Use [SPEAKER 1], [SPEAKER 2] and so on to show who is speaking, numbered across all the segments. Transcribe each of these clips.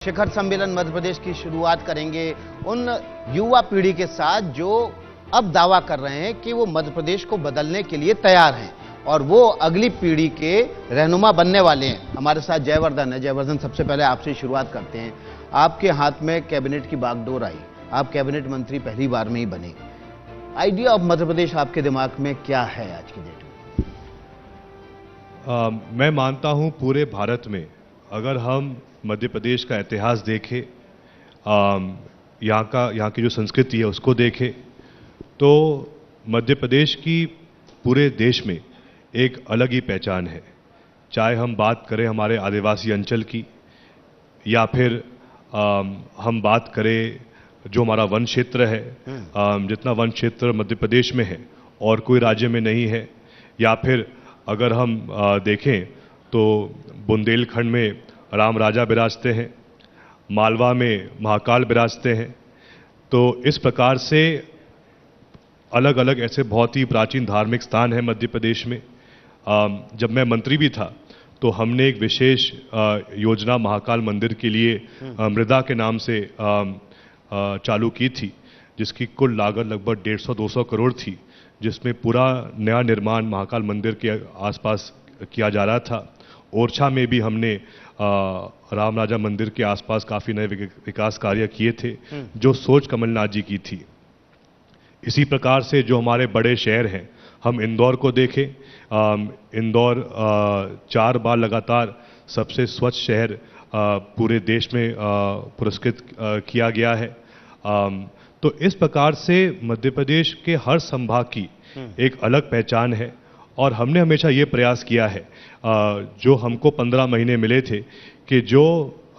[SPEAKER 1] शिखर सम्मेलन मध्य प्रदेश की शुरुआत करेंगे उन युवा पीढ़ी के साथ जो अब दावा कर रहे हैं कि वो मध्य प्रदेश को बदलने के लिए तैयार हैं और वो अगली पीढ़ी के रहनुमा बनने वाले हैं। हमारे साथ जयवर्धन है। जयवर्धन, सबसे पहले आपसे शुरुआत करते हैं। आपके हाथ में कैबिनेट की बागडोर आई, आप कैबिनेट मंत्री पहली बार में ही बने। आइडिया ऑफ मध्य प्रदेश आपके दिमाग में क्या है आज की डेट में?
[SPEAKER 2] मैं मानता हूं पूरे भारत में अगर हम मध्य प्रदेश का इतिहास देखें, यहाँ की जो संस्कृति है उसको देखें, तो मध्य प्रदेश की पूरे देश में एक अलग ही पहचान है। चाहे हम बात करें हमारे आदिवासी अंचल की, या फिर हम बात करें जो हमारा वन क्षेत्र है, जितना वन क्षेत्र मध्य प्रदेश में है और कोई राज्य में नहीं है, या फिर अगर हम देखें तो बुंदेलखंड में राम राजा विराजते हैं, मालवा में महाकाल विराजते हैं। तो इस प्रकार से अलग अलग ऐसे बहुत ही प्राचीन धार्मिक स्थान हैं मध्य प्रदेश में। जब मैं मंत्री भी था तो हमने एक विशेष योजना महाकाल मंदिर के लिए मृदा के नाम से चालू की थी, जिसकी कुल लागत लगभग 150-200 करोड़ थी, जिसमें पूरा नया निर्माण महाकाल मंदिर के आसपास किया जा रहा था। ओरछा में भी हमने राम राजा मंदिर के आसपास काफी नए विकास कार्य किए थे, जो सोच कमलनाथ जी की थी। इसी प्रकार से जो हमारे बड़े शहर हैं, हम इंदौर को देखें, इंदौर 4 बार लगातार सबसे स्वच्छ शहर पूरे देश में पुरस्कृत किया गया है। तो इस प्रकार से मध्य प्रदेश के हर संभाग की एक अलग पहचान है और हमने हमेशा ये प्रयास किया है, जो हमको 15 महीने मिले थे, कि जो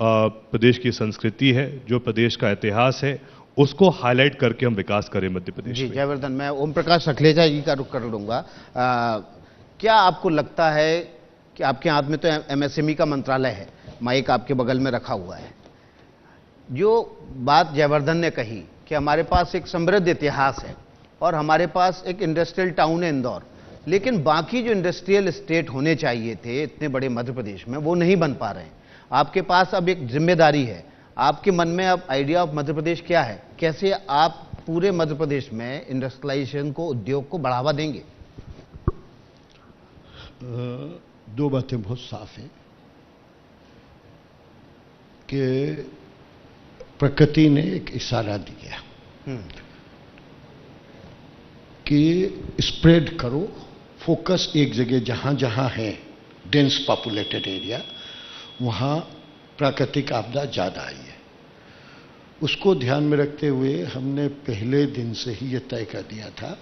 [SPEAKER 2] प्रदेश की संस्कृति है, जो प्रदेश का इतिहास है, उसको हाईलाइट करके हम विकास करें मध्य प्रदेश
[SPEAKER 1] जी।
[SPEAKER 2] में।
[SPEAKER 1] जयवर्धन, मैं ओम प्रकाश सखलेचा जी का रुख कर लूंगा। क्या आपको लगता है कि आपके हाथ में तो एमएसएमई का मंत्रालय है, माइक आपके बगल में रखा हुआ है, जो बात जयवर्धन ने कही कि हमारे पास एक समृद्ध इतिहास है और हमारे पास एक इंडस्ट्रियल टाउन है इंदौर, लेकिन बाकी जो इंडस्ट्रियल स्टेट होने चाहिए थे इतने बड़े मध्य प्रदेश में, वो नहीं बन पा रहे हैं। आपके पास अब एक जिम्मेदारी है, आपके मन में अब आइडिया ऑफ मध्य प्रदेश क्या है? कैसे आप पूरे मध्य प्रदेश में इंडस्ट्रियलाइजेशन को, उद्योग को बढ़ावा देंगे?
[SPEAKER 3] दो बातें बहुत साफ हैं कि प्रकृति ने एक इशारा दिया कि स्प्रेड करो, फोकस एक जगह जहां जहां है डेंस पॉपुलेटेड एरिया, वहां प्राकृतिक आपदा ज्यादा आई है। उसको ध्यान में रखते हुए हमने पहले दिन से ही यह तय कर दिया था,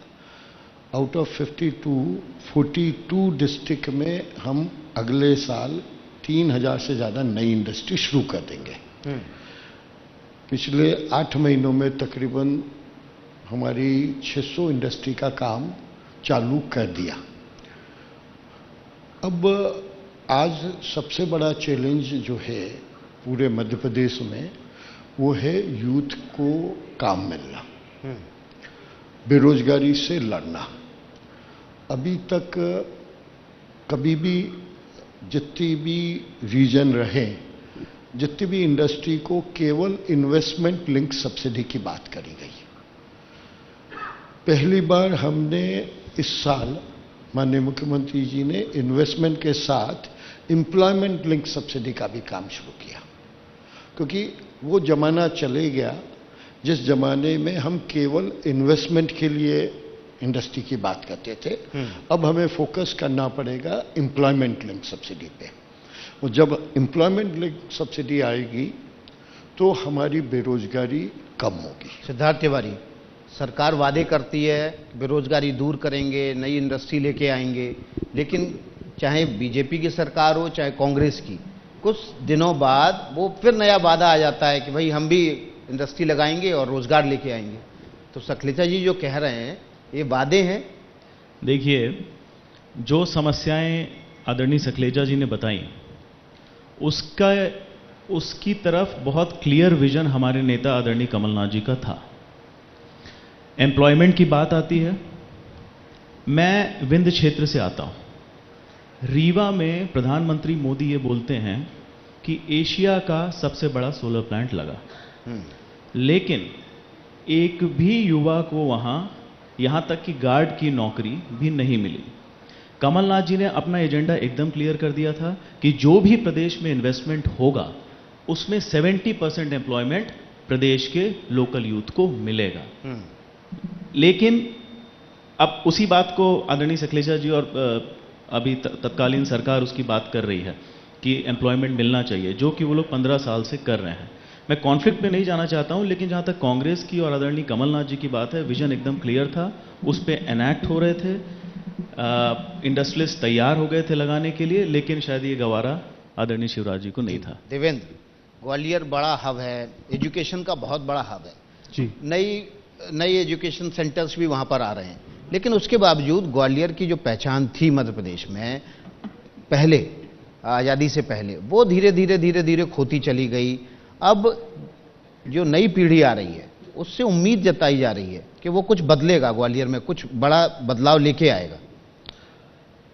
[SPEAKER 3] आउट ऑफ 42 डिस्ट्रिक्ट में हम अगले साल 3000 से ज्यादा नई इंडस्ट्री शुरू कर देंगे। पिछले 8 महीनों में तकरीबन हमारी 600 इंडस्ट्री का काम चालू कर दिया। अब आज सबसे बड़ा चैलेंज जो है पूरे मध्य प्रदेश में, वो है यूथ को काम मिलना, बेरोजगारी से लड़ना। अभी तक कभी भी जितनी भी रीजन रहे, जितनी भी इंडस्ट्री को केवल इन्वेस्टमेंट लिंक सब्सिडी की बात करी गई। पहली बार हमने इस साल माननीय मुख्यमंत्री जी ने इन्वेस्टमेंट के साथ एम्प्लॉयमेंट लिंक सब्सिडी का भी काम शुरू किया, क्योंकि वो जमाना चले गया जिस जमाने में हम केवल इन्वेस्टमेंट के लिए इंडस्ट्री की बात करते थे। अब हमें फोकस करना पड़ेगा एम्प्लॉयमेंट लिंक सब्सिडी पे। और जब एम्प्लॉयमेंट लिंक सब्सिडी आएगी तो हमारी बेरोजगारी कम होगी।
[SPEAKER 1] सिद्धार्थ तिवारी, सरकार वादे करती है बेरोजगारी दूर करेंगे, नई इंडस्ट्री लेके आएंगे, लेकिन चाहे बीजेपी की सरकार हो चाहे कांग्रेस की, कुछ दिनों बाद वो फिर नया वादा आ जाता है कि भाई हम भी इंडस्ट्री लगाएंगे और रोजगार लेके आएंगे। तो सखलेचा जी जो कह रहे हैं ये वादे हैं।
[SPEAKER 4] देखिए, जो समस्याएं आदरणीय सखलेचा जी ने बताई, उसकी तरफ बहुत क्लियर विजन हमारे नेता आदरणीय कमलनाथ जी का था। एम्प्लॉयमेंट की बात आती है, मैं विंध्य क्षेत्र से आता हूं। रीवा में प्रधानमंत्री मोदी ये बोलते हैं कि एशिया का सबसे बड़ा सोलर प्लांट लगा, लेकिन एक भी युवा को वहां, यहां तक कि गार्ड की नौकरी भी नहीं मिली। कमलनाथ जी ने अपना एजेंडा एकदम क्लियर कर दिया था कि जो भी प्रदेश में इन्वेस्टमेंट होगा उसमें 70% एम्प्लॉयमेंट प्रदेश के लोकल यूथ को मिलेगा। लेकिन अब उसी बात को आदरणीय सखलेचा जी और अभी तत्कालीन सरकार उसकी बात कर रही है कि एम्प्लॉयमेंट मिलना चाहिए, जो कि वो लोग 15 साल से कर रहे हैं। मैं कॉन्फ्लिक्ट में नहीं जाना चाहता हूं, लेकिन जहां तक कांग्रेस की और आदरणीय कमलनाथ जी की बात है, विजन एकदम क्लियर था, उस पर एनैक्ट हो रहे थे, इंडस्ट्रियलिस्ट तैयार हो गए थे लगाने के लिए, लेकिन शायद ये गवारा आदरणीय शिवराज जी को नहीं था।
[SPEAKER 1] देवेंद्र, ग्वालियर बड़ा हब है, एजुकेशन का बहुत बड़ा हब है
[SPEAKER 5] जी।
[SPEAKER 1] नई एजुकेशन सेंटर्स भी वहां पर आ रहे हैं, लेकिन उसके बावजूद ग्वालियर की जो पहचान थी मध्य प्रदेश में पहले, आज़ादी से पहले, वो धीरे धीरे खोती चली गई। अब जो नई पीढ़ी आ रही है उससे उम्मीद जताई जा रही है कि वो कुछ बदलेगा, ग्वालियर में कुछ बड़ा बदलाव लेके आएगा।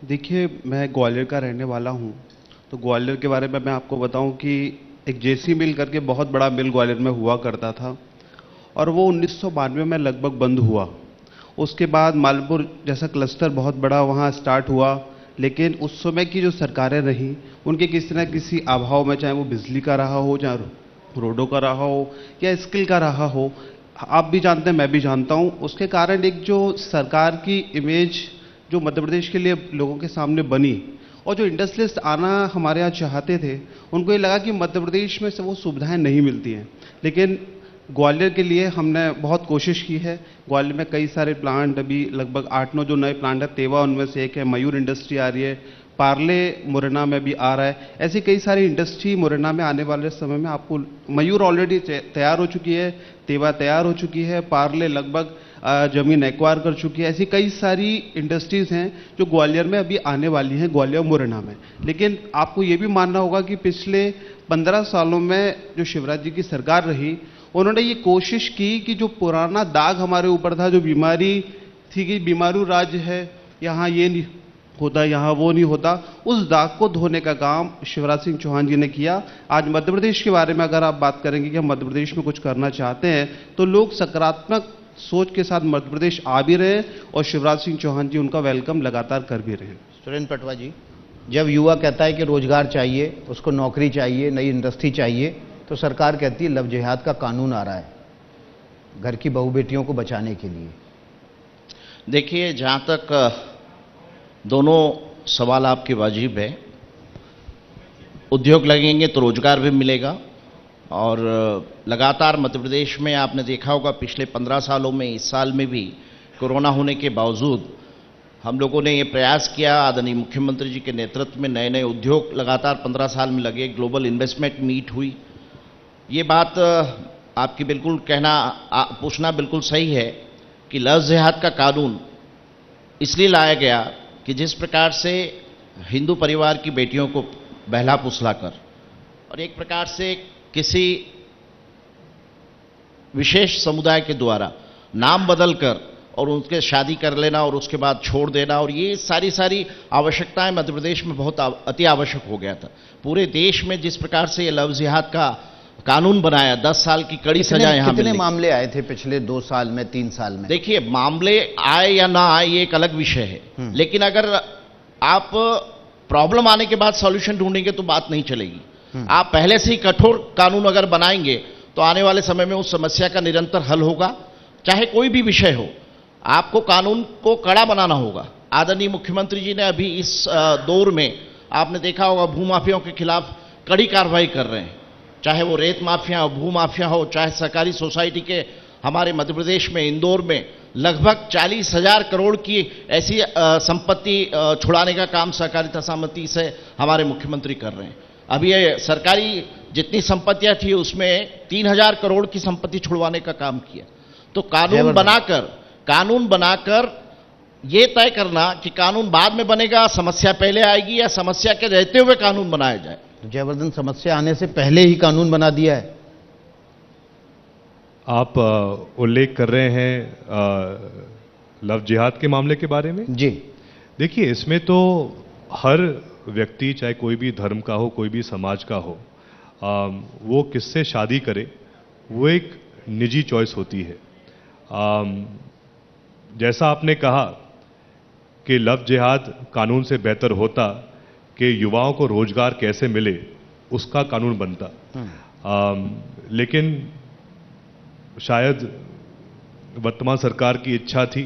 [SPEAKER 5] देखिए, मैं ग्वालियर का रहने वाला हूं, तो ग्वालियर के बारे में मैं आपको बताऊं कि एक जेसी मिल करके बहुत बड़ा मिल ग्वालियर में हुआ करता था, और वो 1992 में लगभग बंद हुआ। उसके बाद मालपुर जैसा क्लस्टर बहुत बड़ा वहाँ स्टार्ट हुआ, लेकिन उस समय की जो सरकारें रहीं उनके किसी न किसी अभाव में, चाहे वो बिजली का रहा हो, चाहे रोडों का रहा हो या स्किल का रहा हो, आप भी जानते हैं, मैं भी जानता हूँ, उसके कारण एक जो सरकार की इमेज जो मध्य प्रदेश के लिए लोगों के सामने बनी, और जो इंडस्ट्रियलिस्ट आना हमारे यहाँ चाहते थे, उनको ये लगा कि मध्य प्रदेश में से वो सुविधाएं नहीं मिलती हैं। लेकिन ग्वालियर के लिए हमने बहुत कोशिश की है। ग्वालियर में कई सारे प्लांट, अभी लगभग 8-9 जो नए प्लांट है, तेवा उनमें से एक है, मयूर इंडस्ट्री आ रही है, पार्ले मुरैना में भी आ रहा है, ऐसी कई सारी इंडस्ट्री मुरैना में आने वाले समय में आपको, मयूर ऑलरेडी तैयार हो चुकी है, तेवा तैयार हो चुकी है, पार्ले लगभग जमीन एक्वायर कर चुकी है। ऐसी कई सारी इंडस्ट्रीज हैं जो ग्वालियर में अभी आने वाली हैं, ग्वालियर मुरैना में। लेकिन आपको ये भी मानना होगा कि पिछले 15 सालों में जो शिवराज जी की सरकार रही, उन्होंने ये कोशिश की कि जो पुराना दाग हमारे ऊपर था, जो बीमारी थी कि बीमारू राज्य है, यहाँ ये नहीं होता, यहाँ वो नहीं होता, उस दाग को धोने का काम शिवराज सिंह चौहान जी ने किया। आज मध्य प्रदेश के बारे में अगर आप बात करेंगे कि हम मध्य प्रदेश में कुछ करना चाहते हैं, तो लोग सकारात्मक सोच के साथ मध्य प्रदेश आ भी रहे हैं, और शिवराज सिंह चौहान जी उनका वेलकम लगातार कर भी रहे हैं।
[SPEAKER 1] सुरेंद्र पटवा जी, जब युवा कहता है कि रोजगार चाहिए, उसको नौकरी चाहिए, नई इंडस्ट्री चाहिए, तो सरकार कहती है लव जिहाद का कानून आ रहा है घर की बहू बेटियों को बचाने के लिए।
[SPEAKER 6] देखिए, जहाँ तक दोनों सवाल आपके वाजिब है, उद्योग लगेंगे तो रोजगार भी मिलेगा, और लगातार मध्य प्रदेश में आपने देखा होगा पिछले 15 सालों में, इस साल में भी कोरोना होने के बावजूद हम लोगों ने ये प्रयास किया, आदरणीय मुख्यमंत्री जी के नेतृत्व में नए नए उद्योग लगातार 15 साल में लगे, ग्लोबल इन्वेस्टमेंट मीट हुई। ये बात आपकी बिल्कुल पूछना बिल्कुल सही है कि लव जिहाद का कानून इसलिए लाया गया कि जिस प्रकार से हिंदू परिवार की बेटियों को बहला फुसला कर और एक प्रकार से किसी विशेष समुदाय के द्वारा नाम बदल कर और उनके शादी कर लेना और उसके बाद छोड़ देना, और ये सारी आवश्यकताएं मध्य प्रदेश में बहुत अति आवश्यक हो गया था। पूरे देश में जिस प्रकार से ये लव जिहाद का कानून बनाया, 10 साल की कड़ी सजा यहां मिली।
[SPEAKER 1] कितने मामले आए थे पिछले 2 साल में, 3 साल में?
[SPEAKER 6] देखिए, मामले आए या ना आए ये एक अलग विषय है, लेकिन अगर आप प्रॉब्लम आने के बाद सॉल्यूशन ढूंढेंगे तो बात नहीं चलेगी। आप पहले से ही कठोर कानून अगर बनाएंगे तो आने वाले समय में उस समस्या का निरंतर हल होगा, चाहे कोई भी विषय हो। आपको कानून को कड़ा बनाना होगा। आदरणीय मुख्यमंत्री जी ने अभी इस दौर में आपने देखा होगा भूमाफियाओं के खिलाफ कड़ी कार्रवाई कर रहे हैं, चाहे वो रेत माफिया हो, भू माफिया हो, चाहे सहकारी सोसाइटी के हमारे मध्य प्रदेश में इंदौर में लगभग 40,000 करोड़ की ऐसी संपत्ति छुड़ाने का काम सहकारिता समिति से हमारे मुख्यमंत्री कर रहे हैं। अभी ये सरकारी जितनी संपत्तियां थी उसमें 3,000 करोड़ की संपत्ति छुड़वाने का काम किया। तो कानून बनाकर ये तय करना कि कानून बाद में बनेगा, समस्या पहले आएगी, या समस्या के रहते हुए कानून बनाया जाए।
[SPEAKER 1] जयवर्धन, समस्या आने से पहले ही कानून बना दिया है।
[SPEAKER 2] आप उल्लेख कर रहे हैं लव जिहाद के मामले के बारे में?
[SPEAKER 1] जी।
[SPEAKER 2] देखिए, इसमें तो हर व्यक्ति, चाहे कोई भी धर्म का हो, कोई भी समाज का हो, वो किससे शादी करे वो एक निजी चॉइस होती है। जैसा आपने कहा कि लव जिहाद कानून से बेहतर होता कि युवाओं को रोजगार कैसे मिले उसका कानून बनता, लेकिन शायद वर्तमान सरकार की इच्छा थी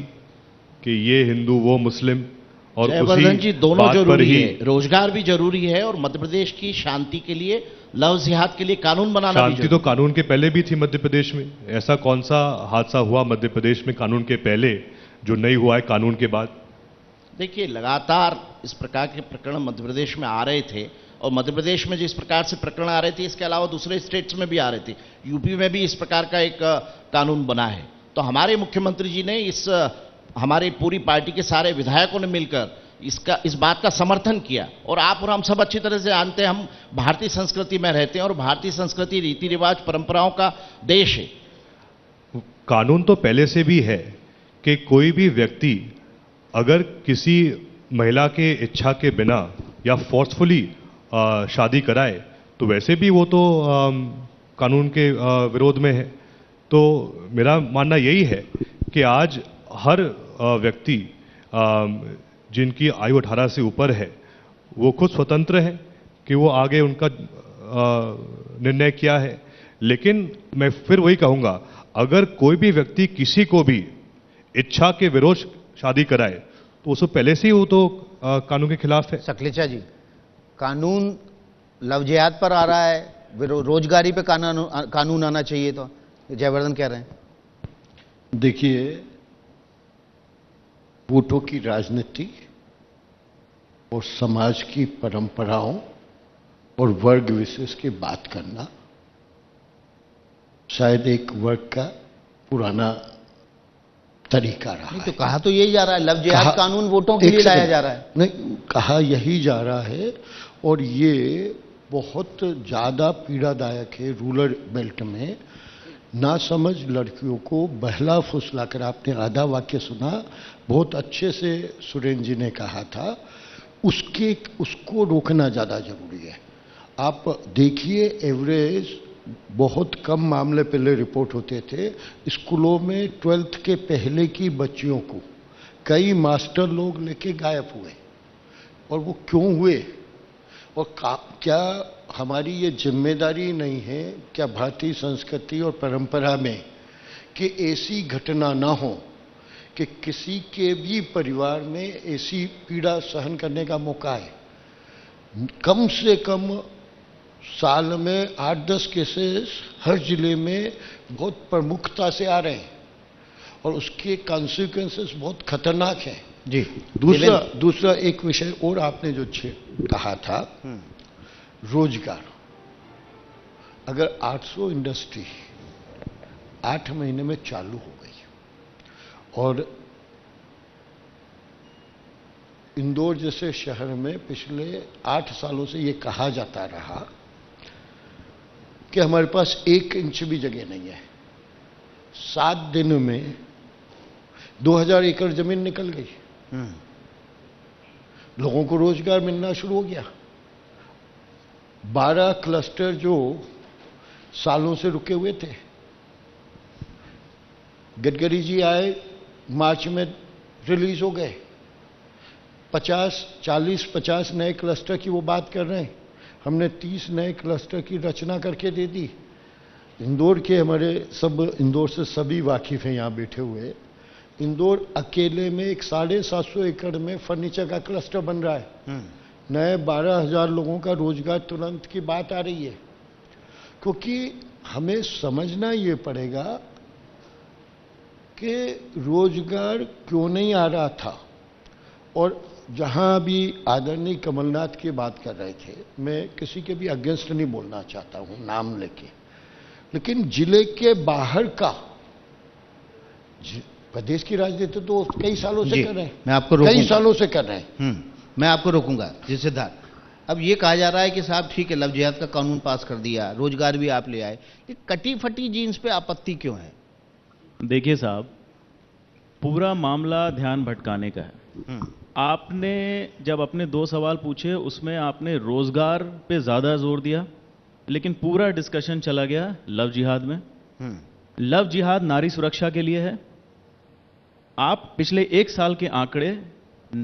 [SPEAKER 2] कि ये हिंदू वो मुस्लिम और
[SPEAKER 6] जयवर्धन जी दोनों
[SPEAKER 2] बात पर
[SPEAKER 6] जरूरी
[SPEAKER 2] ही
[SPEAKER 6] है, रोजगार भी जरूरी है और मध्य प्रदेश की शांति के लिए लव जिहाद के लिए कानून बनाना भी
[SPEAKER 2] शांति तो कानून के पहले भी थी मध्य प्रदेश में। ऐसा कौन सा हादसा हुआ मध्य प्रदेश में कानून के पहले जो नहीं हुआ है कानून के बाद?
[SPEAKER 6] देखिए, लगातार इस प्रकार के प्रकरण मध्य प्रदेश में आ रहे थे और मध्य प्रदेश में जिस प्रकार से प्रकरण आ रहे थे इसके अलावा दूसरे स्टेट्स में भी आ रहे थे। यूपी में भी इस प्रकार का एक कानून बना है। तो हमारे मुख्यमंत्री जी ने हमारी पूरी पार्टी के सारे विधायकों ने मिलकर इस बात का समर्थन किया। और आप और हम सब अच्छी तरह से जानते हैं, हम भारतीय संस्कृति में रहते हैं और भारतीय संस्कृति रीति रिवाज परंपराओं का देश है।
[SPEAKER 2] कानून तो पहले से भी है कि कोई भी व्यक्ति अगर किसी महिला के इच्छा के बिना या फोर्सफुली शादी कराए तो वैसे भी वो तो कानून के विरोध में है। तो मेरा मानना यही है कि आज हर व्यक्ति जिनकी आयु 18 से ऊपर है वो खुद स्वतंत्र है कि वो आगे उनका निर्णय क्या है। लेकिन मैं फिर वही कहूंगा, अगर कोई भी व्यक्ति किसी को भी इच्छा के विरोध शादी कराए तो उसको पहले से ही वो तो कानून के खिलाफ है।
[SPEAKER 1] सकलेचा जी, कानून लव जिहाद पर आ रहा है, रोजगारी पे कानून आना चाहिए, तो जयवर्धन कह रहे हैं।
[SPEAKER 3] देखिए, वोटों की राजनीति और समाज की परंपराओं और वर्ग विशेष की बात करना शायद एक वर्ग का पुराना तरीका रहा
[SPEAKER 1] नहीं, तो कहा तो यही जा रहा है, लव जिहाद कानून वोटों के लिए लाया जा रहा है।
[SPEAKER 3] नहीं, कहा यही जा रहा है और ये बहुत ज्यादा पीड़ादायक है रूरल बेल्ट में। ना समझ लड़कियों को बहला फुसला कर, आपने आधा वाक्य सुना, बहुत अच्छे से सुरेंद्र जी ने कहा था, उसको रोकना ज़्यादा जरूरी है। आप देखिए, एवरेज बहुत कम मामले पहले रिपोर्ट होते थे स्कूलों में 12th के पहले की बच्चियों को कई मास्टर लोग लेके गायब हुए। और वो क्यों हुए और क्या हमारी ये जिम्मेदारी नहीं है क्या भारतीय संस्कृति और परंपरा में कि ऐसी घटना ना हो कि किसी के भी परिवार में ऐसी पीड़ा सहन करने का मौका है? कम से कम साल में 8-10 केसेस हर जिले में बहुत प्रमुखता से आ रहे हैं और उसके कॉन्सिक्वेंसेस बहुत खतरनाक हैं।
[SPEAKER 1] जी,
[SPEAKER 3] दूसरा एक विषय और आपने जो कहा था, रोजगार। अगर 800 इंडस्ट्री 8 महीने में चालू हो गई और इंदौर जैसे शहर में पिछले 8 सालों से ये कहा जाता रहा कि हमारे पास 1 इंच भी जगह नहीं है, 7 दिन में 2000 एकड़ जमीन निकल गई, लोगों को रोजगार मिलना शुरू हो गया। 12 क्लस्टर जो सालों से रुके हुए थे, गडकरी जी आए, मार्च में रिलीज हो गए। 40-50 नए क्लस्टर की वो बात कर रहे हैं, हमने 30 नए क्लस्टर की रचना करके दे दी। इंदौर के हमारे सब, इंदौर से सभी वाकिफ हैं यहाँ बैठे हुए। इंदौर अकेले में एक 750 एकड़ में फर्नीचर का क्लस्टर बन रहा है। नए 12,000 लोगों का रोजगार तुरंत की बात आ रही है। क्योंकि हमें समझना ये पड़ेगा कि रोजगार क्यों नहीं आ रहा था। और जहां भी आदरणीय कमलनाथ की बात कर रहे थे, मैं किसी के भी अगेंस्ट नहीं बोलना चाहता हूं नाम लेके, लेकिन जिले के बाहर का प्रदेश की राजनीति तो कई सालों से कर रहे हैं,
[SPEAKER 1] मैं आपको
[SPEAKER 3] कई सालों से कर रहे हैं।
[SPEAKER 1] मैं आपको रोकूंगा जी सिद्धार्थ। अब ये कहा जा रहा है कि साहब ठीक है, लव जिहाद का कानून पास कर दिया, रोजगार भी आप ले आए, ये कटी फटी जीन्स पे आपत्ति क्यों है?
[SPEAKER 4] देखिए साहब, पूरा मामला ध्यान भटकाने का है। आपने जब अपने 2 सवाल पूछे उसमें आपने रोजगार पे ज्यादा जोर दिया लेकिन पूरा डिस्कशन चला गया लव जिहाद में। लव जिहाद नारी सुरक्षा के लिए है। आप पिछले 1 साल के आंकड़े,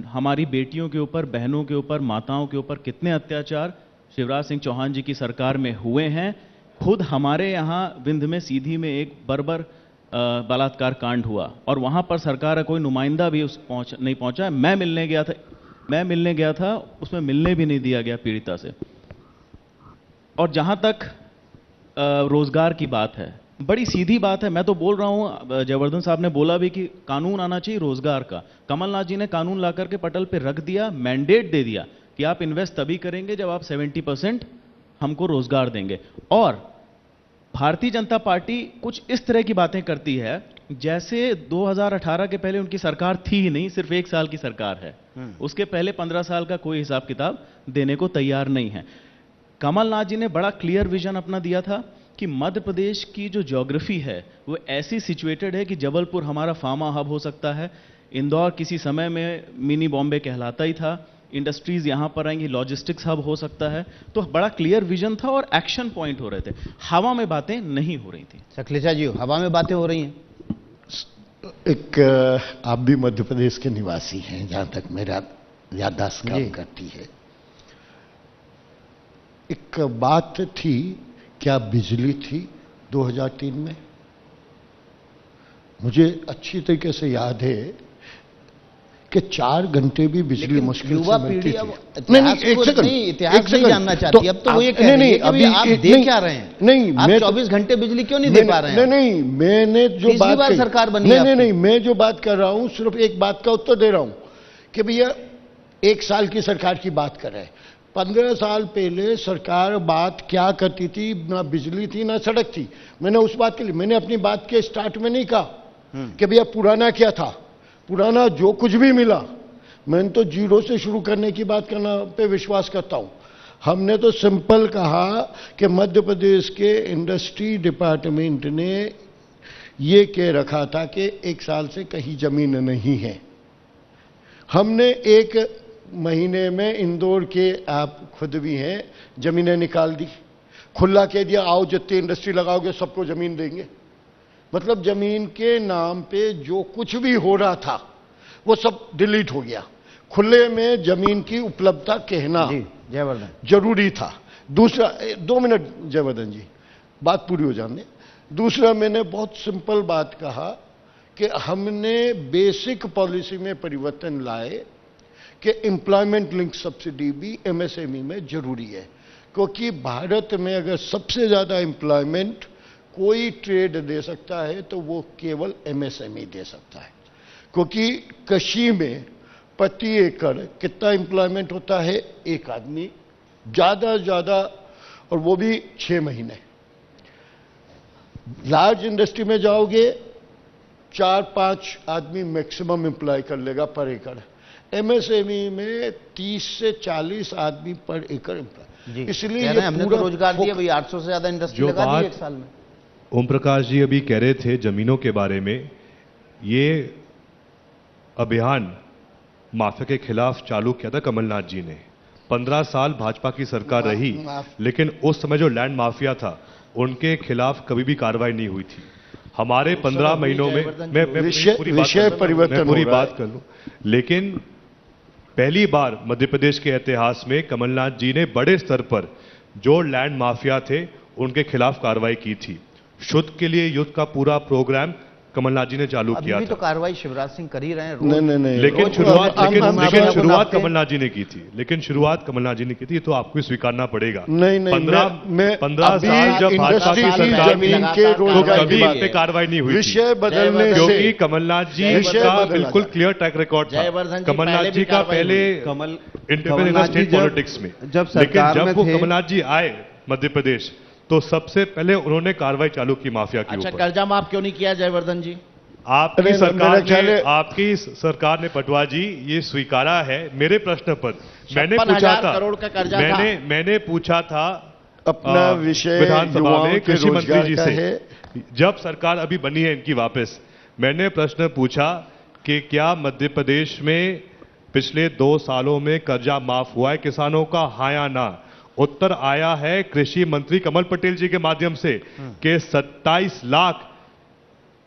[SPEAKER 4] हमारी बेटियों के ऊपर, बहनों के ऊपर, माताओं के ऊपर कितने अत्याचार शिवराज सिंह चौहान जी की सरकार में हुए हैं। खुद हमारे यहाँ विंध्य में सीधी में एक बर्बर बलात्कार कांड हुआ और वहां पर सरकार का कोई नुमाइंदा भी नहीं पहुंचा। मैं मिलने गया था, उसमें मिलने भी नहीं दिया गया पीड़िता से। और जहां तक रोजगार की बात है, बड़ी सीधी बात है। मैं तो बोल रहा हूं, जयवर्धन साहब ने बोला भी कि कानून आना चाहिए रोजगार का। कमलनाथ जी ने कानून ला करके पटल पे रख दिया, मैंडेट दे दिया कि आप इन्वेस्ट तभी करेंगे जब आप 70% हमको रोजगार देंगे। और भारतीय जनता पार्टी कुछ इस तरह की बातें करती है जैसे 2018 के पहले उनकी सरकार थी ही नहीं, सिर्फ 1 साल की सरकार है। उसके पहले 15 साल का कोई हिसाब किताब देने को तैयार नहीं है। कमलनाथ जी ने बड़ा क्लियर विजन अपना दिया था कि मध्य प्रदेश की जो ज्योग्राफी है वो ऐसी सिचुएटेड है कि जबलपुर हमारा फार्मा हब हो सकता है, इंदौर किसी समय में मिनी बॉम्बे कहलाता ही था, इंडस्ट्रीज यहां पर आएंगी, लॉजिस्टिक्स हब हो सकता है। तो बड़ा क्लियर विजन था और एक्शन पॉइंट हो रहे थे, हवा में बातें नहीं हो रही थी।
[SPEAKER 1] अखिलेश जी, हवा में बातें हो रही हैं।
[SPEAKER 3] एक आप भी मध्य प्रदेश के निवासी हैं, जहां तक मेरा याददाश्त काम करती है। एक बात थी, क्या बिजली थी 2003 में? मुझे अच्छी तरीके से याद है कि 4 घंटे भी बिजली मुश्किल से मिलती थी।
[SPEAKER 1] इतिहास नहीं जानना चाहती। अब तो वो ये कह रही है कि आप दे क्या रहे हैं?
[SPEAKER 3] नहीं,
[SPEAKER 1] आप 24 घंटे बिजली क्यों नहीं दे पा रहे हैं?
[SPEAKER 3] नहीं, मैंने जो बात
[SPEAKER 1] बार सरकार बनी है,
[SPEAKER 3] नहीं, मैं जो बात कर रहा हूं सिर्फ एक बात का उत्तर दे रहा हूं कि भैया 1 साल की सरकार की बात कर रहे हैं। 15 साल पहले सरकार बात क्या करती थी? ना बिजली थी ना सड़क थी। मैंने उस बात के लिए, मैंने अपनी बात के स्टार्ट में नहीं कहा कि भैया पुराना क्या था, पुराना जो कुछ भी मिला। मैंने तो जीरो से शुरू करने की बात करना पे विश्वास करता हूं। हमने तो सिंपल कहा कि मध्य प्रदेश के इंडस्ट्री डिपार्टमेंट ने ये कह रखा था कि 1 साल से कहीं जमीन नहीं है। हमने 1 महीने में इंदौर के, आप खुद भी हैं, जमीनें निकाल दी, खुला कह दिया आओ जितनी इंडस्ट्री लगाओगे सबको जमीन देंगे। मतलब जमीन के नाम पे जो कुछ भी हो रहा था वो सब डिलीट हो गया। खुले में जमीन की उपलब्धता कहना
[SPEAKER 1] जयवर्धन
[SPEAKER 3] जरूरी था। दूसरा, 2 मिनट जयवर्धन जी, बात पूरी हो जाने। दूसरा, मैंने बहुत सिंपल बात कहा कि हमने बेसिक पॉलिसी में परिवर्तन लाए कि एम्प्लॉयमेंट लिंक सब्सिडी भी एमएसएमई में जरूरी है, क्योंकि भारत में अगर सबसे ज्यादा एम्प्लॉयमेंट कोई ट्रेड दे सकता है तो वो केवल एमएसएमई दे सकता है। क्योंकि कृषि में प्रति एकड़ कितना एम्प्लॉयमेंट होता है? 1 आदमी ज्यादा ज्यादा, और वो भी 6 महीने। लार्ज इंडस्ट्री में जाओगे 4-5 आदमी मैक्सिमम एम्प्लॉय कर लेगा पर एकड़। एमएसएमई में 30 से 40 आदमी पर एकड़ एम्प्लॉय। इसलिए
[SPEAKER 1] हमने तो रोजगार दिया भाई, 800 से ज्यादा इंडस्ट्री लगा दी 1 साल में।
[SPEAKER 2] ओम प्रकाश जी अभी कह रहे थे जमीनों के बारे में, ये अभियान माफिया के खिलाफ चालू किया था कमलनाथ जी ने। 15 साल भाजपा की सरकार रही, लेकिन उस समय जो लैंड माफिया था उनके खिलाफ कभी भी कार्रवाई नहीं हुई थी। हमारे 15 महीनों में, मैं पूरी बात कर लूं, लेकिन पहली बार मध्य प्रदेश के इतिहास में कमलनाथ जी ने बड़े स्तर पर जो लैंड माफिया थे उनके खिलाफ कार्रवाई की थी। शुद्ध के लिए युद्ध का पूरा प्रोग्राम कमलनाथ जी ने चालू किया था।
[SPEAKER 1] तो कार्रवाई शिवराज सिंह कर ही रहे हैं।
[SPEAKER 3] नहीं,
[SPEAKER 2] लेकिन शुरुआत कमलनाथ जी ने की थी। लेकिन शुरुआत कमलनाथ जी ने की थी, तो आपको स्वीकारना पड़ेगा।
[SPEAKER 3] नहीं,
[SPEAKER 2] 15 साल जब भाजपा की सरकार तो कभी इस पे कार्रवाई नहीं हुई,
[SPEAKER 3] विषय बदलने से,
[SPEAKER 2] क्योंकि कमलनाथ जी का बिल्कुल क्लियर ट्रैक रिकॉर्ड था। कमलनाथ जी का पहले इंटरफेरेंस स्टेट पॉलिटिक्स में, लेकिन जब वो कमलनाथ जी आए मध्य प्रदेश तो सबसे पहले उन्होंने कार्रवाई चालू की माफिया के ऊपर।
[SPEAKER 6] अच्छा, कर्जा माफ क्यों नहीं किया जयवर्धन जी?
[SPEAKER 2] आपकी सरकार ने पटवा जी ये स्वीकारा है। मेरे प्रश्न पर मैंने पूछा था,
[SPEAKER 6] करोड़ का कर्जा
[SPEAKER 2] मैंने पूछा था
[SPEAKER 3] अपना विषय
[SPEAKER 2] विधानसभा में कृषि मंत्री जी से, जब सरकार अभी बनी है इनकी वापस, मैंने प्रश्न पूछा कि क्या मध्य प्रदेश में पिछले 2 सालों में कर्जा माफ हुआ है किसानों का, हाँ या ना? उत्तर आया है कृषि मंत्री कमल पटेल जी के माध्यम से कि 27 लाख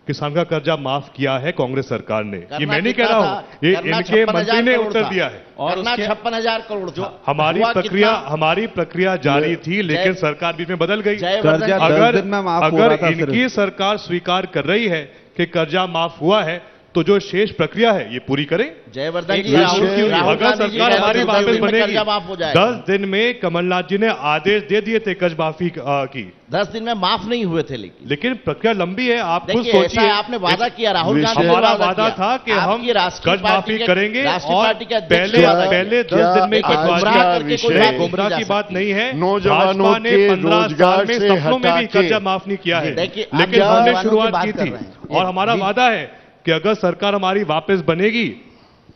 [SPEAKER 2] किसान का कर्जा माफ किया है कांग्रेस सरकार ने। ये मैं नहीं कह रहा हूं, ये इनके मंत्री ने उत्तर दिया है।
[SPEAKER 6] और 56,000 करोड़ जो
[SPEAKER 2] हमारी प्रक्रिया जारी थी, लेकिन सरकार बीच में बदल गई। अगर इनकी सरकार स्वीकार कर रही है कि कर्जा माफ हुआ है, तो जो शेष प्रक्रिया है ये पूरी करें।
[SPEAKER 6] जयवर्धन जी,
[SPEAKER 2] अगर सरकार हमारी वापस बनेगी, 10 दिन में कमलनाथ जी ने आदेश दे दिए थे कर्ज माफी की,
[SPEAKER 6] 10 दिन में माफ नहीं हुए थे। लेकिन
[SPEAKER 2] प्रक्रिया लंबी है। आप खुद सोचिए,
[SPEAKER 6] आपने वादा किया, राहुल गांधी
[SPEAKER 2] हमारा वादा था कि हम कर्ज माफी करेंगे और पहले 10 दिन में गुमराह की बात नहीं है।
[SPEAKER 3] नौजवानों
[SPEAKER 2] ने 15 साल में सपनों में भी कर्जा माफ नहीं किया है, लेकिन हमने शुरुआत की थी। और हमारा वादा है कि अगर सरकार हमारी वापस बनेगी,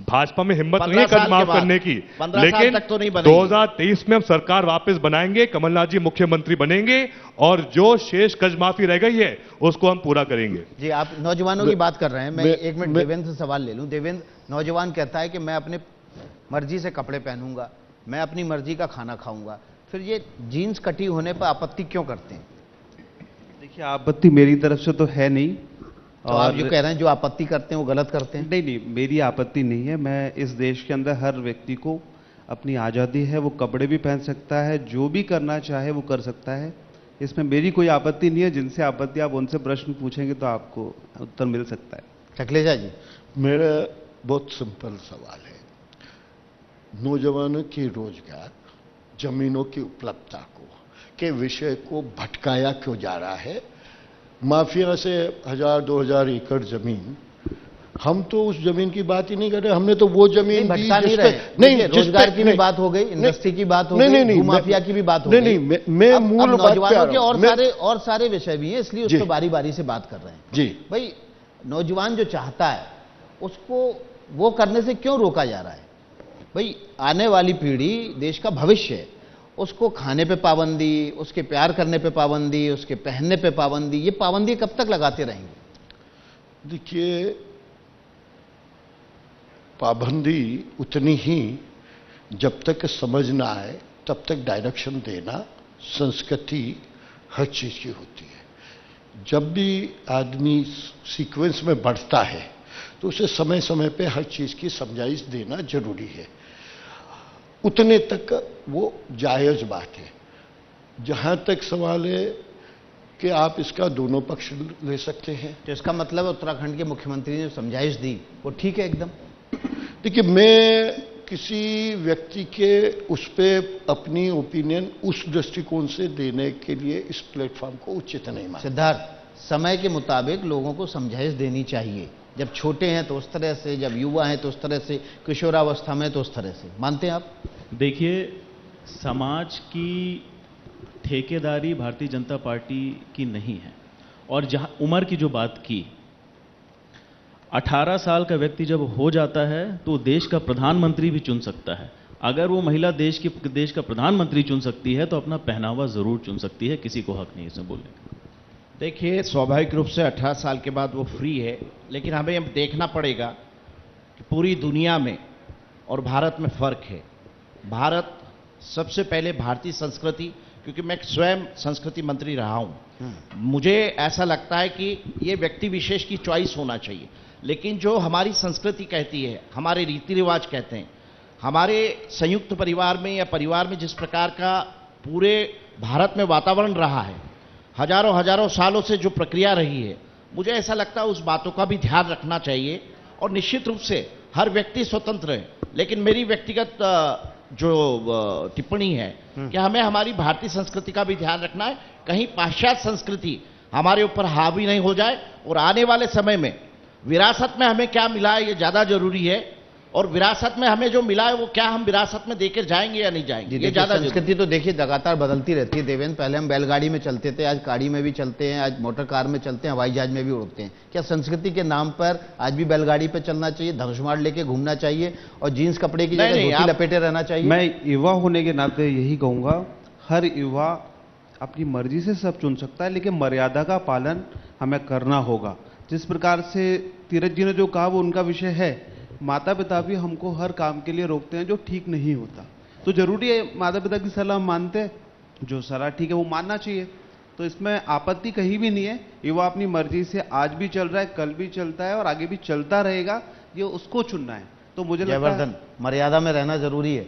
[SPEAKER 2] भाजपा में हिम्मत नहीं है कर्ज माफ करने की, लेकिन 2023 में हम सरकार वापस बनाएंगे, कमलनाथ जी मुख्यमंत्री बनेंगे और जो शेष कर्ज माफी रह गई है उसको हम पूरा करेंगे।
[SPEAKER 1] जी, आप नौजवानों की बात कर रहे हैं, मैं 1 मिनट देवेंद्र से सवाल ले लूं। देवेंद्र, नौजवान कहता है कि मैं अपने मर्जी से कपड़े पहनूंगा, मैं अपनी मर्जी का खाना खाऊंगा, फिर ये जीन्स कटी होने पर आपत्ति क्यों करते हैं?
[SPEAKER 5] देखिए, आपत्ति मेरी तरफ से तो है नहीं।
[SPEAKER 1] तो आप जो कह रहे हैं जो आपत्ति करते हैं वो गलत करते हैं?
[SPEAKER 5] नहीं, मेरी आपत्ति नहीं है। मैं इस देश के अंदर हर व्यक्ति को अपनी आज़ादी है, वो कपड़े भी पहन सकता है, जो भी करना चाहे वो कर सकता है, इसमें मेरी कोई आपत्ति नहीं है। जिनसे आपत्ति आप उनसे प्रश्न पूछेंगे तो आपको उत्तर मिल सकता है।
[SPEAKER 1] चकलेजा जी,
[SPEAKER 3] मेरा बहुत सिंपल सवाल है। नौजवानों की रोजगार, जमीनों की उपलब्धता के विषय को भटकाया क्यों जा रहा है? माफिया से 1000-2000 एकड़ जमीन, हम तो उस जमीन की बात ही नहीं कर रहे। हमने तो वो जमीन
[SPEAKER 1] भटका नहीं रहे। नहीं, रोजगार की भी बात हो गई, इंडस्ट्री की बात हो गई, माफिया की भी बात हो गई।
[SPEAKER 3] नहीं, मैं मूल
[SPEAKER 1] नौजवानों के और सारे विषय भी हैं, इसलिए उस पर बारी बारी से बात कर रहे हैं।
[SPEAKER 3] जी
[SPEAKER 1] भाई, नौजवान जो चाहता है उसको वो करने से क्यों रोका जा रहा है? भाई, आने वाली पीढ़ी देश का भविष्य है, उसको खाने पे पाबंदी, उसके प्यार करने पे पाबंदी, उसके पहनने पे पाबंदी, ये पाबंदी कब तक लगाते रहेंगे?
[SPEAKER 3] देखिए, पाबंदी उतनी ही जब तक समझ ना आए तब तक डायरेक्शन देना संस्कृति हर चीज की होती है। जब भी आदमी सीक्वेंस में बढ़ता है तो उसे समय समय पे हर चीज की समझाइश देना जरूरी है। उतने तक वो जायज बात है। जहां तक सवाल है कि आप इसका दोनों पक्ष ले सकते हैं,
[SPEAKER 1] तो इसका मतलब उत्तराखंड के मुख्यमंत्री ने समझाइश दी वो ठीक है एकदम?
[SPEAKER 3] देखिए, मैं किसी व्यक्ति के उस पर अपनी ओपिनियन उस दृष्टिकोण से देने के लिए इस प्लेटफॉर्म को उचित नहीं मानता।
[SPEAKER 1] सिद्धार्थ, समय के मुताबिक लोगों को समझाइश देनी चाहिए। जब छोटे हैं तो उस तरह से, जब युवा हैं तो उस तरह से, किशोरावस्था में तो उस तरह से। मानते हैं आप?
[SPEAKER 4] देखिए, समाज की ठेकेदारी भारतीय जनता पार्टी की नहीं है। और जहां उम्र की जो बात की, 18 साल का व्यक्ति जब हो जाता है तो देश का प्रधानमंत्री भी चुन सकता है। अगर वो महिला देश का प्रधानमंत्री चुन सकती है तो अपना पहनावा जरूर चुन सकती है, किसी को हक नहीं इसमें बोलने का।
[SPEAKER 6] देखिए, स्वाभाविक रूप से 18 साल के बाद वो फ्री है, लेकिन हमें अब देखना पड़ेगा कि पूरी दुनिया में और भारत में फर्क है। भारत सबसे पहले भारतीय संस्कृति, क्योंकि मैं स्वयं संस्कृति मंत्री रहा हूं, मुझे ऐसा लगता है कि ये व्यक्ति विशेष की चॉइस होना चाहिए। लेकिन जो हमारी संस्कृति कहती है, हमारे रीति रिवाज कहते हैं, हमारे संयुक्त परिवार में या परिवार में जिस प्रकार का पूरे भारत में वातावरण रहा है, हजारों सालों से जो प्रक्रिया रही है, मुझे ऐसा लगता है उस बातों का भी ध्यान रखना चाहिए। और निश्चित रूप से हर व्यक्ति स्वतंत्र है, लेकिन मेरी व्यक्तिगत जो टिप्पणी है कि हमें हमारी भारतीय संस्कृति का भी ध्यान रखना है, कहीं पाश्चात्य संस्कृति हमारे ऊपर हावी नहीं हो जाए। और आने वाले समय में विरासत में हमें क्या मिला है ये ज्यादा जरूरी है, और विरासत में हमें जो मिला है वो क्या हम विरासत में देकर जाएंगे या नहीं जाएंगे, ये ज्यादा।
[SPEAKER 1] संस्कृति तो देखिए लगातार बदलती रहती है देवेंद्र। पहले हम बैलगाड़ी में चलते थे, आज गाड़ी में भी चलते हैं, आज मोटर कार में चलते हैं, हवाई जहाज में भी उड़ते हैं। क्या संस्कृति के नाम पर आज भी बैलगाड़ी पे चलना चाहिए, धनुषमाड़ लेके घूमना चाहिए और जीन्स कपड़े की जगह धोती लपेटे रहना चाहिए?
[SPEAKER 5] मैं युवा होने के नाते यही कहूंगा, हर युवा अपनी मर्जी से सब चुन सकता है, लेकिन मर्यादा का पालन हमें करना होगा। जिस प्रकार से तीरथ जी ने जो कहा वो उनका विषय है। माता पिता भी हमको हर काम के लिए रोकते हैं जो ठीक नहीं होता। तो जरूरी है माता पिता की सलाह हम मानते हैं, जो सलाह ठीक है वो मानना चाहिए, तो इसमें आपत्ति कहीं भी नहीं है। युवा अपनी मर्जी से आज भी चल रहा है, कल भी चलता है और आगे भी चलता रहेगा, ये उसको चुनना है। तो मुझे लगता है
[SPEAKER 1] जयवर्धन, मर्यादा में रहना जरूरी है।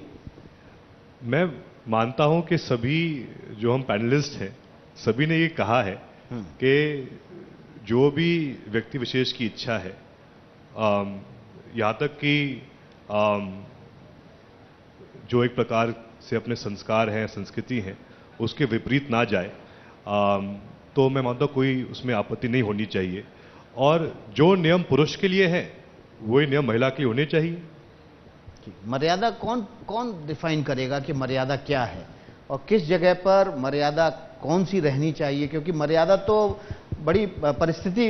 [SPEAKER 2] मैं मानता हूं कि सभी जो हम पैनलिस्ट हैं सभी ने ये कहा है कि जो भी व्यक्ति विशेष की इच्छा है, यहाँ तक कि जो एक प्रकार से अपने संस्कार हैं, संस्कृति हैं, उसके विपरीत ना जाए, तो मैं मानता हूं कोई उसमें आपत्ति नहीं होनी चाहिए। और जो नियम पुरुष के लिए है वही नियम महिला के लिए होने चाहिए।
[SPEAKER 1] मर्यादा कौन कौन डिफाइन करेगा कि मर्यादा क्या है और किस जगह पर मर्यादा कौन सी रहनी चाहिए? क्योंकि मर्यादा तो बड़ी परिस्थिति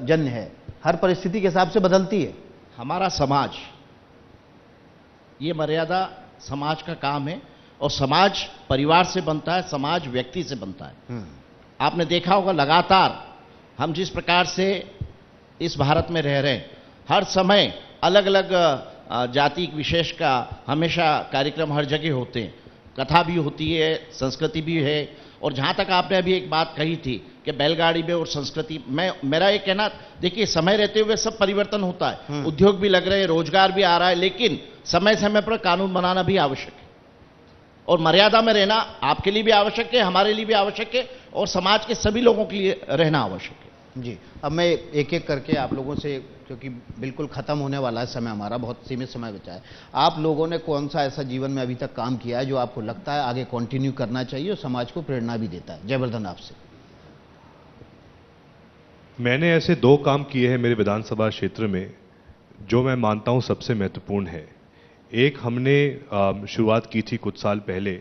[SPEAKER 1] जन्य है, हर परिस्थिति के हिसाब से बदलती है।
[SPEAKER 6] हमारा समाज, ये मर्यादा समाज का काम है और समाज परिवार से बनता है, समाज व्यक्ति से बनता है। आपने देखा होगा लगातार हम जिस प्रकार से इस भारत में रह रहे हैं, हर समय अलग अलग जाति विशेष का हमेशा कार्यक्रम हर जगह होते हैं, कथा भी होती है, संस्कृति भी है। और जहां तक आपने अभी एक बात कही थी कि बैलगाड़ी में और संस्कृति, मेरा ये कहना, देखिए समय रहते हुए सब परिवर्तन होता है, उद्योग भी लग रहे हैं, रोजगार भी आ रहा है, लेकिन समय समय पर कानून बनाना भी आवश्यक है और मर्यादा में रहना आपके लिए भी आवश्यक है, हमारे लिए भी आवश्यक है और समाज के सभी लोगों के लिए रहना आवश्यक है।
[SPEAKER 1] जी, अब मैं एक एक करके आप लोगों से, क्योंकि बिल्कुल खत्म होने वाला है समय, हमारा बहुत सीमित समय बचा है, आप लोगों ने कौन सा ऐसा जीवन में अभी तक काम किया है जो आपको लगता है आगे कंटिन्यू करना चाहिए और समाज को प्रेरणा भी देता है? जयवर्धन, आपसे।
[SPEAKER 2] मैंने ऐसे 2 काम किए हैं मेरे विधानसभा क्षेत्र में जो मैं मानता हूं सबसे महत्वपूर्ण है। एक, हमने शुरुआत की थी कुछ साल पहले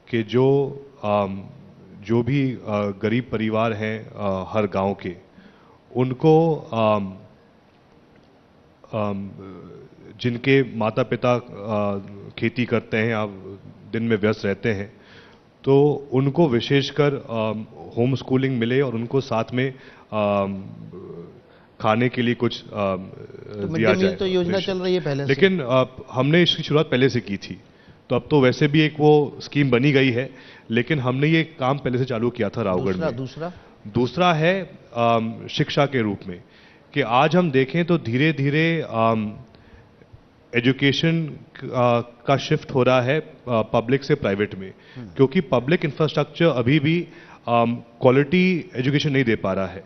[SPEAKER 2] कि जो भी गरीब परिवार हैं हर गांव के, उनको जिनके माता पिता खेती करते हैं या दिन में व्यस्त रहते हैं, तो उनको विशेषकर होम स्कूलिंग मिले और उनको साथ में खाने के लिए कुछ दिया जाए।
[SPEAKER 1] तो योजना चल रही है पहले से,
[SPEAKER 2] लेकिन हमने इसकी शुरुआत पहले से की थी, तो अब तो वैसे भी एक वो स्कीम बनी गई है, लेकिन हमने ये काम पहले से चालू किया था रावगढ़ में। दूसरा है शिक्षा के रूप में कि आज हम देखें तो धीरे धीरे एजुकेशन का शिफ्ट हो रहा है पब्लिक से प्राइवेट में, क्योंकि पब्लिक इंफ्रास्ट्रक्चर अभी भी क्वालिटी एजुकेशन नहीं दे पा रहा है।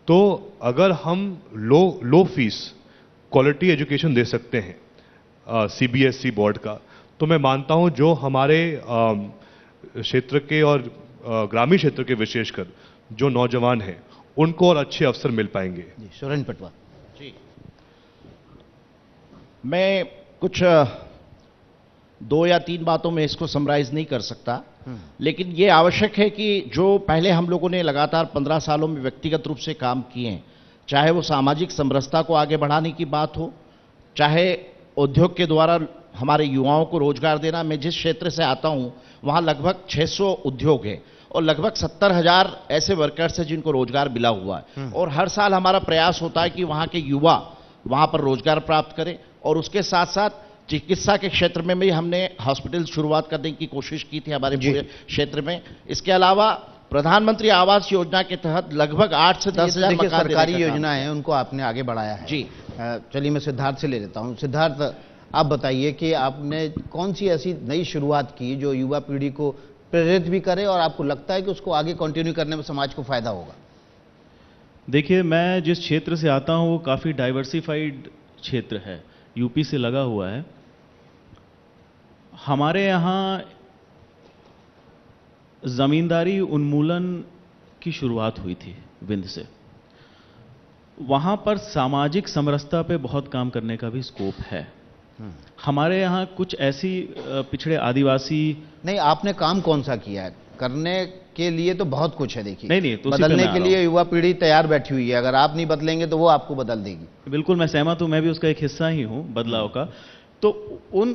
[SPEAKER 2] तो अगर हम लो फीस क्वालिटी एजुकेशन दे सकते हैं सीबीएसई बोर्ड का, तो मैं मानता हूं जो हमारे क्षेत्र के और ग्रामीण क्षेत्र के विशेषकर जो नौजवान हैं उनको और अच्छे अवसर मिल पाएंगे।
[SPEAKER 1] सुरेंद्र पटवा
[SPEAKER 6] जी, मैं कुछ 2 या 3 बातों में इसको समराइज नहीं कर सकता, लेकिन ये आवश्यक है कि जो पहले हम लोगों ने लगातार 15 सालों में व्यक्तिगत रूप से काम किए हैं, चाहे वो सामाजिक समरसता को आगे बढ़ाने की बात हो, चाहे उद्योग के द्वारा हमारे युवाओं को रोजगार देना। मैं जिस क्षेत्र से आता हूं वहां लगभग 600 उद्योग है और लगभग 70,000 ऐसे वर्कर्स हैं जिनको रोजगार मिला हुआ है, और हर साल हमारा प्रयास होता है कि वहां के युवा वहां पर रोजगार प्राप्त करें। और उसके साथ साथ चिकित्सा के क्षेत्र में भी हमने हॉस्पिटल शुरुआत करने की कोशिश की थी हमारे पूरे क्षेत्र में। इसके अलावा प्रधानमंत्री आवास योजना के तहत लगभग 8 से 10,000 मकान
[SPEAKER 1] सरकारी योजना है, उनको आपने आगे बढ़ाया है।
[SPEAKER 6] जी,
[SPEAKER 1] चलिए मैं सिद्धार्थ से ले लेता हूं। सिद्धार्थ, आप बताइए कि आपने कौन सी ऐसी नई शुरुआत की जो युवा पीढ़ी को प्रेरित भी करे और आपको लगता है कि उसको आगे कंटिन्यू करने में समाज को फायदा होगा?
[SPEAKER 4] देखिए, मैं जिस क्षेत्र से आता हूं वो काफ़ी डाइवर्सिफाइड क्षेत्र है, यूपी से लगा हुआ है। हमारे यहाँ जमींदारी उन्मूलन की शुरुआत हुई थी विंध्य से। वहाँ पर सामाजिक समरसता पे बहुत काम करने का भी स्कोप है। हमारे यहाँ कुछ ऐसी पिछड़े आदिवासी,
[SPEAKER 1] नहीं, आपने काम कौन सा किया है? करने के लिए तो बहुत कुछ है। देखिए,
[SPEAKER 4] नहीं तो
[SPEAKER 1] बदलने के लिए युवा पीढ़ी तैयार बैठी हुई है, अगर आप नहीं बदलेंगे तो वो आपको बदल देगी।
[SPEAKER 4] बिल्कुल मैं सहमत हूं, मैं भी उसका एक हिस्सा ही हूं बदलाव का। तो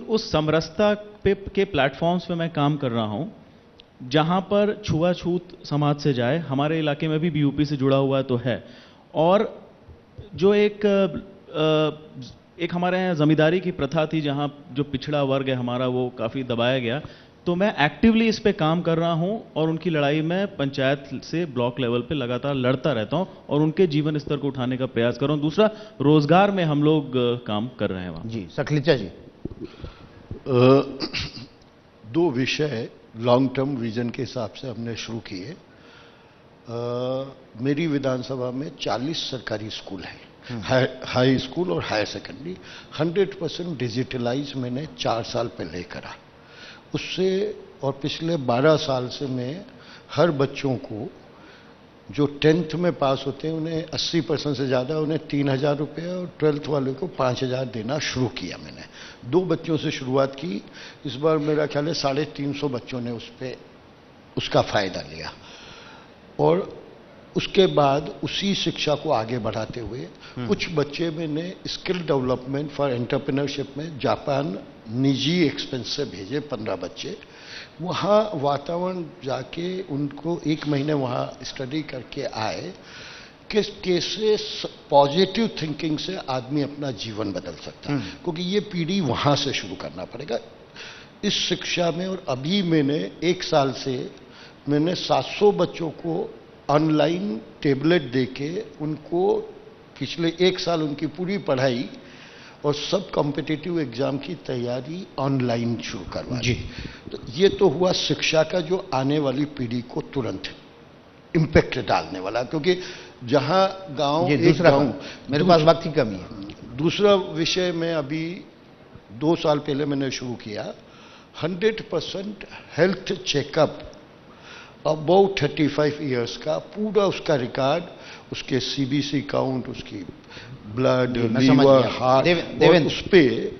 [SPEAKER 4] उस समरसता के प्लेटफॉर्म्स पे मैं काम कर रहा हूं जहां पर छुआछूत समाज से जाए। हमारे इलाके में भी यूपी से जुड़ा हुआ तो है, और जो एक एक हमारे यहाँ जमींदारी की प्रथा थी जहाँ जो पिछड़ा वर्ग है हमारा वो काफ़ी दबाया गया। तो मैं एक्टिवली इस पे काम कर रहा हूँ और उनकी लड़ाई में पंचायत से ब्लॉक लेवल पे लगातार लड़ता रहता हूँ और उनके जीवन स्तर को उठाने का प्रयास कर रहा हूँ। दूसरा, रोजगार में हम लोग काम कर रहे हैं वहाँ।
[SPEAKER 1] जी सखलीचा जी।
[SPEAKER 3] दो विषय लॉन्ग टर्म विजन के हिसाब से हमने शुरू किए। मेरी विधानसभा में 40 सरकारी स्कूल हैं, हाई स्कूल और हायर सेकेंडरी। 100% डिजिटलाइज मैंने 4 साल पहले करा। उससे और पिछले 12 साल से मैं हर बच्चों को जो 10th में पास होते हैं उन्हें 80% से ज़्यादा उन्हें 3,000 रुपये और 12th वाले को 5,000 देना शुरू किया। मैंने 2 बच्चों से शुरुआत की। इस बार मेरा ख्याल है 350 बच्चों ने उसका फ़ायदा लिया। और उसके बाद उसी शिक्षा को आगे बढ़ाते हुए कुछ बच्चे मैंने स्किल डेवलपमेंट फॉर एंटरप्रेन्योरशिप में जापान निजी एक्सपेंस से भेजे। 15 बच्चे वहाँ वातावरण जाके उनको 1 महीने वहाँ स्टडी करके आए कि कैसे पॉजिटिव थिंकिंग से आदमी अपना जीवन बदल सकता है, क्योंकि ये पीढ़ी वहाँ से शुरू करना पड़ेगा इस शिक्षा में। और अभी मैंने 1 साल से मैंने 700 बच्चों को ऑनलाइन टेबलेट देके उनको पिछले 1 साल उनकी पूरी पढ़ाई और सब कॉम्पिटिटिव एग्जाम की तैयारी ऑनलाइन शुरू करवा दी। तो ये तो हुआ शिक्षा का जो आने वाली पीढ़ी को तुरंत इम्पैक्ट डालने वाला, क्योंकि जहां गांव एक गांव,
[SPEAKER 1] मेरे पास वक्त की कमी है।
[SPEAKER 3] दूसरा विषय में अभी 2 साल पहले मैंने शुरू किया 100% हेल्थ चेकअप अबाउ 35 इयर्स का पूरा उसका रिकॉर्ड, उसके सीबीसी काउंट, उसकी ब्लड, लीवर, हार्ट, और उस पर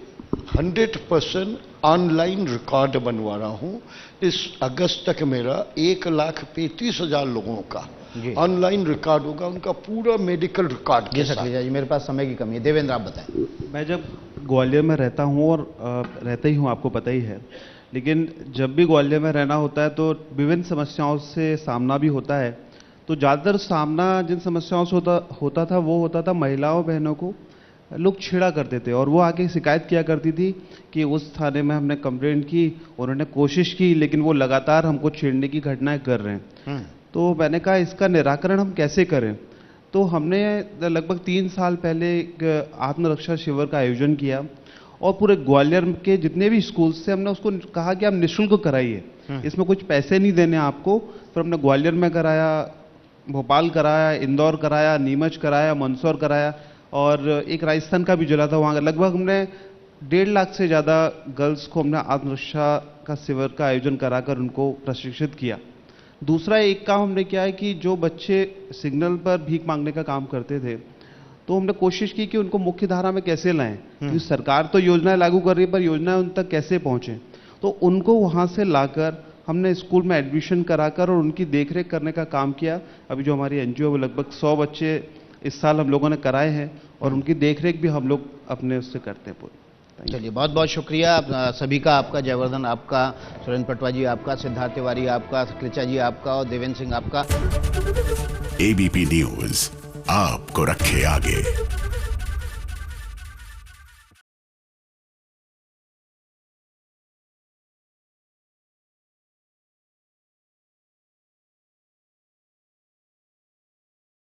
[SPEAKER 3] 100% ऑनलाइन रिकॉर्ड बनवा रहा हूं। इस अगस्त तक मेरा 1,35,000 लोगों का ऑनलाइन रिकॉर्ड होगा, उनका पूरा मेडिकल रिकॉर्ड के साथ।
[SPEAKER 1] जी मेरे पास समय की कमी है। देवेंद्र आप बताएं।
[SPEAKER 5] मैं जब ग्वालियर में रहता हूँ और रहता ही हूँ, आपको पता ही है, लेकिन जब भी ग्वालियर में रहना होता है तो विभिन्न समस्याओं से सामना भी होता है। तो ज़्यादातर सामना जिन समस्याओं से होता था महिलाओं बहनों को लोग छेड़ा करते थे और वो आके शिकायत किया करती थी कि उस थाने में हमने कंप्लेंट की, उन्होंने कोशिश की, लेकिन वो लगातार हमको छेड़ने की घटनाएं कर रहे हैं। तो मैंने कहा इसका निराकरण हम कैसे करें। तो हमने लगभग 3 साल पहले एक आत्मरक्षा शिविर का आयोजन किया और पूरे ग्वालियर के जितने भी स्कूल से हमने उसको कहा कि आप निःशुल्क कराइए, इसमें कुछ पैसे नहीं देने आपको। फिर हमने ग्वालियर में कराया, भोपाल कराया, इंदौर कराया, नीमच कराया, मंदसौर कराया और एक राजस्थान का भी जिला था, वहाँ लगभग हमने 1.5 लाख से ज़्यादा गर्ल्स को हमने आत्मरक्षा का शिविर का आयोजन कराकर उनको प्रशिक्षित किया। दूसरा एक काम हमने किया है कि जो बच्चे सिग्नल पर भीख मांगने का काम करते थे तो हमने कोशिश की कि उनको मुख्य धारा में कैसे लाएं, क्योंकि सरकार तो योजनाएं लागू कर रही है पर योजनाएं उन तक कैसे पहुंचे। तो उनको वहां से लाकर हमने स्कूल में एडमिशन कराकर और उनकी देखरेख करने का काम किया। अभी जो हमारी एनजीओ में लगभग 100 बच्चे इस साल हम लोगों ने कराए हैं और उनकी देखरेख भी हम लोग अपने उससे करते हैं पूरी।
[SPEAKER 1] चलिए बहुत बहुत शुक्रिया आप सभी का, आपका जयवर्धन आपका, सुरेंद्र पटवा जी आपका, सिद्धार्थ तिवारी आपका, सखलीचा जी आपका और देवेंद्र सिंह आपका।
[SPEAKER 7] एबीपी न्यूज आपको रखे आगे।